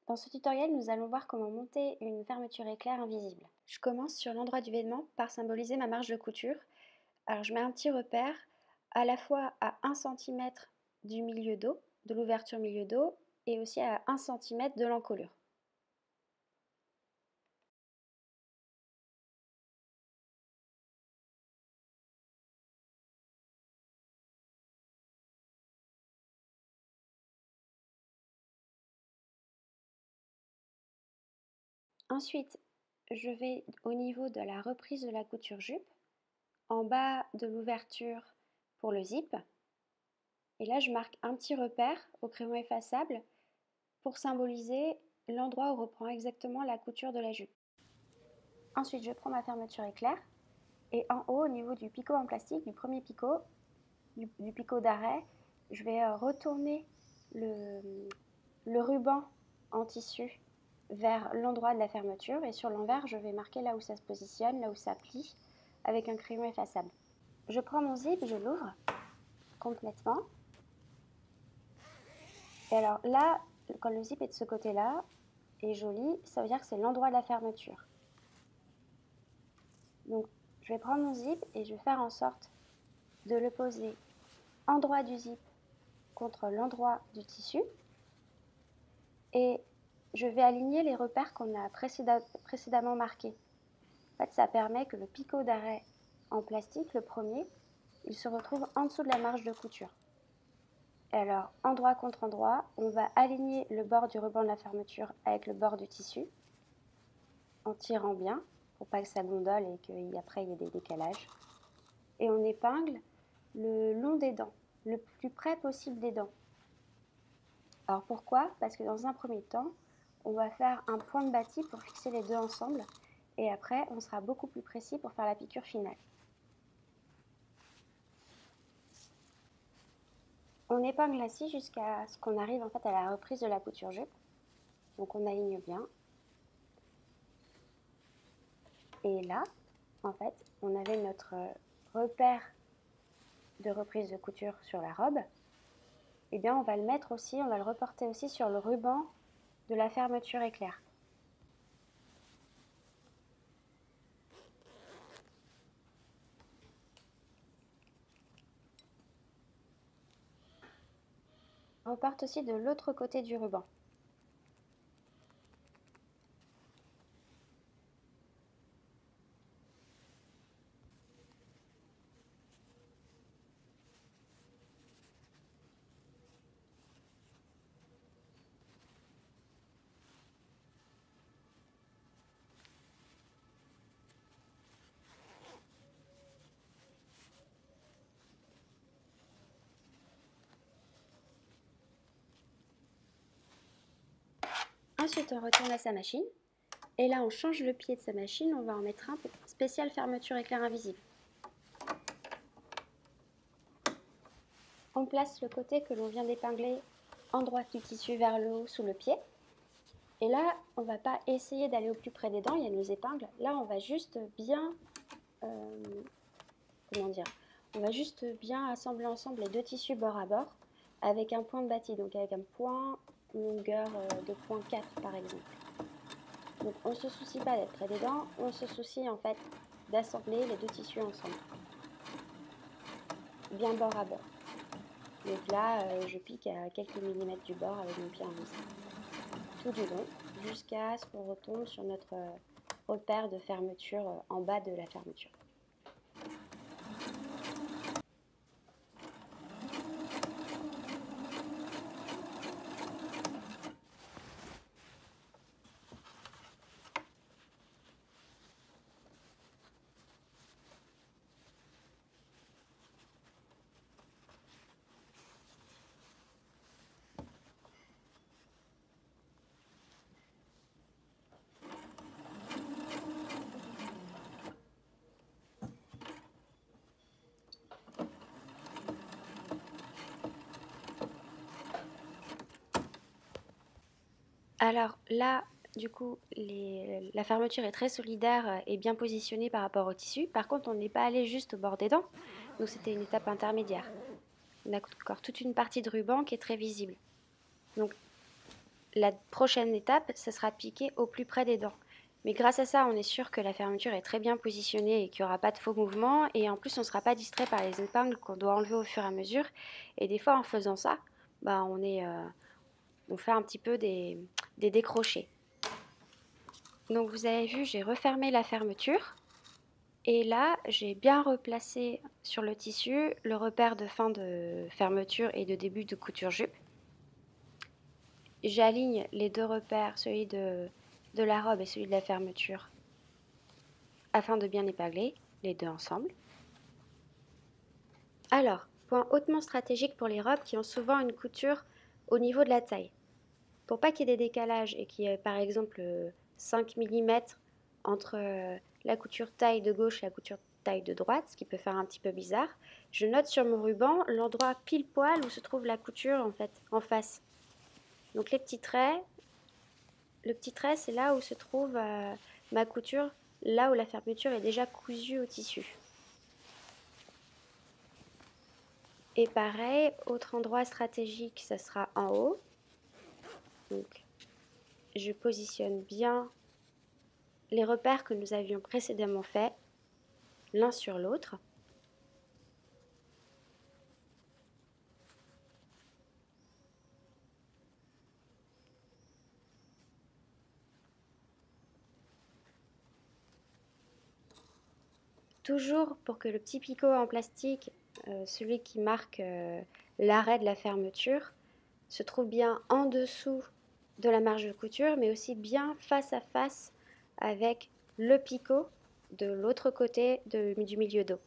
Dans ce tutoriel, nous allons voir comment monter une fermeture éclair invisible. Je commence sur l'endroit du vêtement par symboliser ma marge de couture. Alors je mets un petit repère à la fois à 1 cm du milieu dos, de l'ouverture milieu dos, et aussi à 1 cm de l'encolure. Ensuite, je vais au niveau de la reprise de la couture jupe, en bas de l'ouverture pour le zip. Et là, je marque un petit repère au crayon effaçable pour symboliser l'endroit où reprend exactement la couture de la jupe. Ensuite, je prends ma fermeture éclair et en haut, au niveau du picot en plastique, du premier picot, du picot d'arrêt, je vais retourner le ruban en tissu vers l'endroit de la fermeture et sur l'envers, je vais marquer là où ça se positionne, là où ça plie, avec un crayon effaçable. Je prends mon zip, je l'ouvre complètement. Et alors là, quand le zip est de ce côté-là, est joli, ça veut dire que c'est l'endroit de la fermeture. Donc, je vais prendre mon zip et je vais faire en sorte de le poser endroit du zip contre l'endroit du tissu. Et je vais aligner les repères qu'on a précédemment marqués. En fait, ça permet que le picot d'arrêt en plastique, le premier, il se retrouve en dessous de la marge de couture. Et alors, endroit contre endroit, on va aligner le bord du ruban de la fermeture avec le bord du tissu, en tirant bien, pour pas que ça gondole et qu'après il y ait des décalages. Et on épingle le long des dents, le plus près possible des dents. Alors pourquoi? Parce que dans un premier temps, on va faire un point de bâti pour fixer les deux ensemble et après on sera beaucoup plus précis pour faire la piqûre finale. On épingle ainsi jusqu'à ce qu'on arrive en fait à la reprise de la couture jupe. Donc on aligne bien. Et là, en fait, on avait notre repère de reprise de couture sur la robe. Et bien on va le mettre aussi, on va le reporter aussi sur le ruban de la fermeture éclair. On reporte aussi de l'autre côté du ruban. Ensuite, on retourne à sa machine. Et là, on change le pied de sa machine. On va en mettre un spécial fermeture éclair invisible. On place le côté que l'on vient d'épingler en droite du tissu vers le haut sous le pied. Et là, on ne va pas essayer d'aller au plus près des dents. Il y a nos épingles. Là, on va juste bien... on va juste bien assembler ensemble les deux tissus bord à bord avec un point de bâti. Donc avec un point longueur de 0,4 par exemple. Donc on ne se soucie pas d'être près des dents, on se soucie en fait d'assembler les deux tissus ensemble, bien bord à bord. Donc là, je pique à quelques millimètres du bord avec mon pied en vis, tout du long, jusqu'à ce qu'on retombe sur notre repère de fermeture en bas de la fermeture. Alors là, du coup, la fermeture est très solidaire et bien positionnée par rapport au tissu. Par contre, on n'est pas allé juste au bord des dents, donc c'était une étape intermédiaire. On a encore toute une partie de ruban qui est très visible. Donc la prochaine étape, ce sera de piquer au plus près des dents. Mais grâce à ça, on est sûr que la fermeture est très bien positionnée et qu'il n'y aura pas de faux mouvements. Et en plus, on ne sera pas distrait par les épingles qu'on doit enlever au fur et à mesure. Et des fois, en faisant ça, bah, on fait un petit peu des décrochés. Donc vous avez vu, j'ai refermé la fermeture. Et là, j'ai bien replacé sur le tissu le repère de fin de fermeture et de début de couture jupe. J'aligne les deux repères, celui de la robe et celui de la fermeture, afin de bien épingler les deux ensemble. Alors, point hautement stratégique pour les robes qui ont souvent une couture au niveau de la taille. Pour pas qu'il y ait des décalages et qu'il y ait par exemple 5 mm entre la couture taille de gauche et la couture taille de droite, ce qui peut faire un petit peu bizarre, je note sur mon ruban l'endroit pile poil où se trouve la couture en fait, en face. Donc les petits traits, le petit trait c'est là où se trouve ma couture, là où la fermeture est déjà cousue au tissu. Et pareil, autre endroit stratégique, ça sera en haut. Donc je positionne bien les repères que nous avions précédemment faits l'un sur l'autre. Toujours pour que le petit picot en plastique, celui qui marque l'arrêt de la fermeture, se trouve bien en dessous de la marge de couture, mais aussi bien face à face avec le picot de l'autre côté du milieu dos.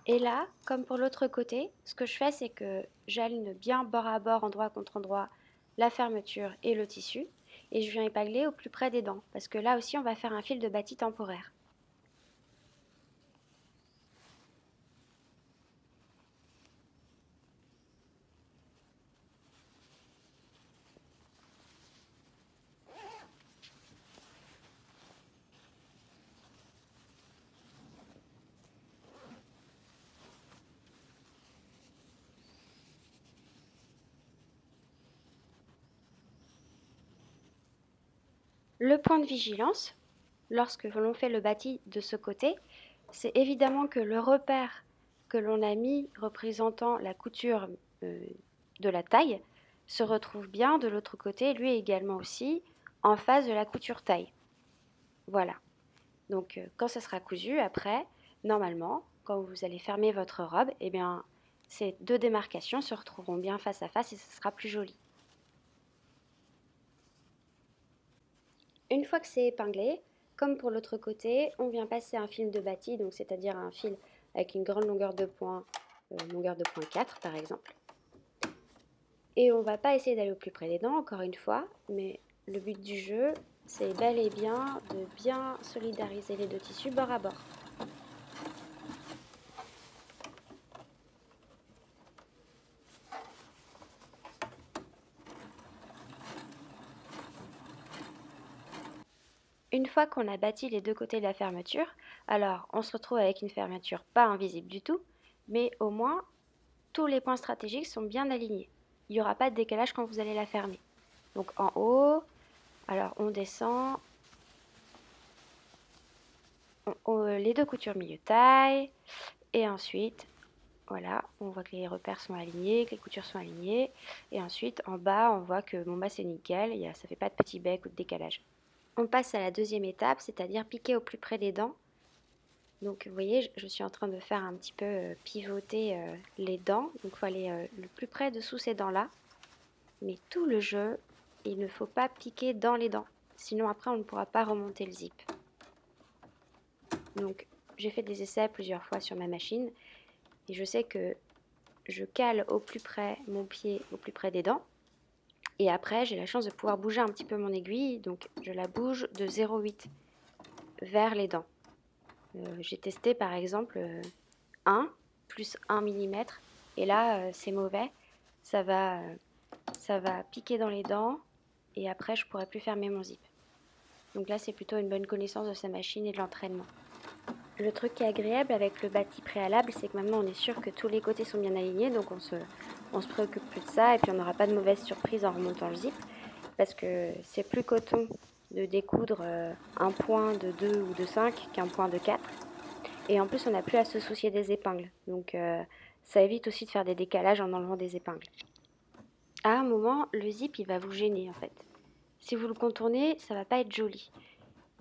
Et là, comme pour l'autre côté, ce que je fais, c'est que j'aligne bien bord à bord, endroit contre endroit, la fermeture et le tissu. Et je viens épingler au plus près des dents, parce que là aussi, on va faire un fil de bâti temporaire. Le point de vigilance, lorsque l'on fait le bâti de ce côté, c'est évidemment que le repère que l'on a mis représentant la couture de la taille se retrouve bien de l'autre côté, lui également aussi, en face de la couture taille. Voilà. Donc quand ça sera cousu, après, normalement, quand vous allez fermer votre robe, eh bien, ces deux démarcations se retrouveront bien face à face et ce sera plus joli. Une fois que c'est épinglé, comme pour l'autre côté, on vient passer un fil de bâti, donc c'est-à-dire un fil avec une grande longueur de point 4 par exemple. Et on ne va pas essayer d'aller au plus près des dents, encore une fois, mais le but du jeu, c'est bel et bien de bien solidariser les deux tissus bord à bord. Une fois qu'on a bâti les deux côtés de la fermeture, alors on se retrouve avec une fermeture pas invisible du tout, mais au moins tous les points stratégiques sont bien alignés. Il n'y aura pas de décalage quand vous allez la fermer. Donc en haut, alors on descend, les deux coutures milieu taille, et ensuite, voilà, on voit que les repères sont alignés, que les coutures sont alignées, et ensuite en bas, on voit que bon bah c'est nickel, ça fait pas de petits becs ou de décalage. On passe à la deuxième étape, c'est-à-dire piquer au plus près des dents. Donc vous voyez, je suis en train de faire un petit peu pivoter les dents, donc il faut aller le plus près dessous ces dents-là. Mais tout le jeu, il ne faut pas piquer dans les dents, sinon après on ne pourra pas remonter le zip. Donc j'ai fait des essais plusieurs fois sur ma machine et je sais que je cale au plus près mon pied au plus près des dents. Et après j'ai la chance de pouvoir bouger un petit peu mon aiguille, donc je la bouge de 0,8 vers les dents. J'ai testé par exemple 1 plus 1 mm et là c'est mauvais, ça va piquer dans les dents et après je pourrai plus fermer mon zip. Donc là c'est plutôt une bonne connaissance de sa machine et de l'entraînement. Le truc qui est agréable avec le bâti préalable, c'est que maintenant on est sûr que tous les côtés sont bien alignés, donc on se préoccupe plus de ça et puis on n'aura pas de mauvaise surprise en remontant le zip parce que c'est plus coton de découdre un point de 2 ou de 5 qu'un point de 4. Et en plus, on n'a plus à se soucier des épingles. Donc ça évite aussi de faire des décalages en enlevant des épingles. À un moment, le zip, il va vous gêner en fait. Si vous le contournez, ça va pas être joli.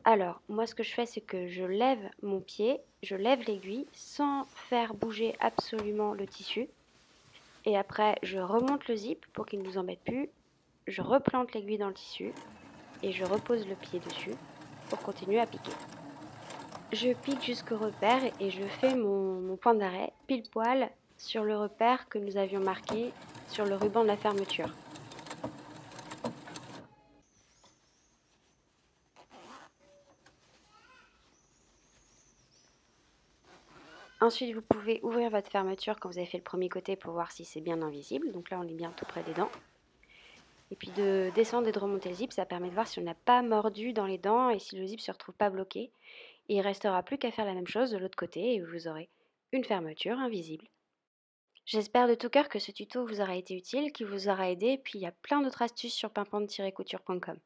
Alors, moi, ce que je fais, c'est que je lève mon pied, je lève l'aiguille sans faire bouger absolument le tissu. Et après, je remonte le zip pour qu'il ne nous embête plus. Je replante l'aiguille dans le tissu et je repose le pied dessus pour continuer à piquer. Je pique jusqu'au repère et je fais mon point d'arrêt pile poil sur le repère que nous avions marqué sur le ruban de la fermeture. Ensuite, vous pouvez ouvrir votre fermeture quand vous avez fait le premier côté pour voir si c'est bien invisible. Donc là, on est bien tout près des dents. Et puis de descendre et de remonter le zip, ça permet de voir si on n'a pas mordu dans les dents et si le zip ne se retrouve pas bloqué. Et il ne restera plus qu'à faire la même chose de l'autre côté et vous aurez une fermeture invisible. J'espère de tout cœur que ce tuto vous aura été utile, qu'il vous aura aidé, et puis il y a plein d'autres astuces sur pimpante-couture.com.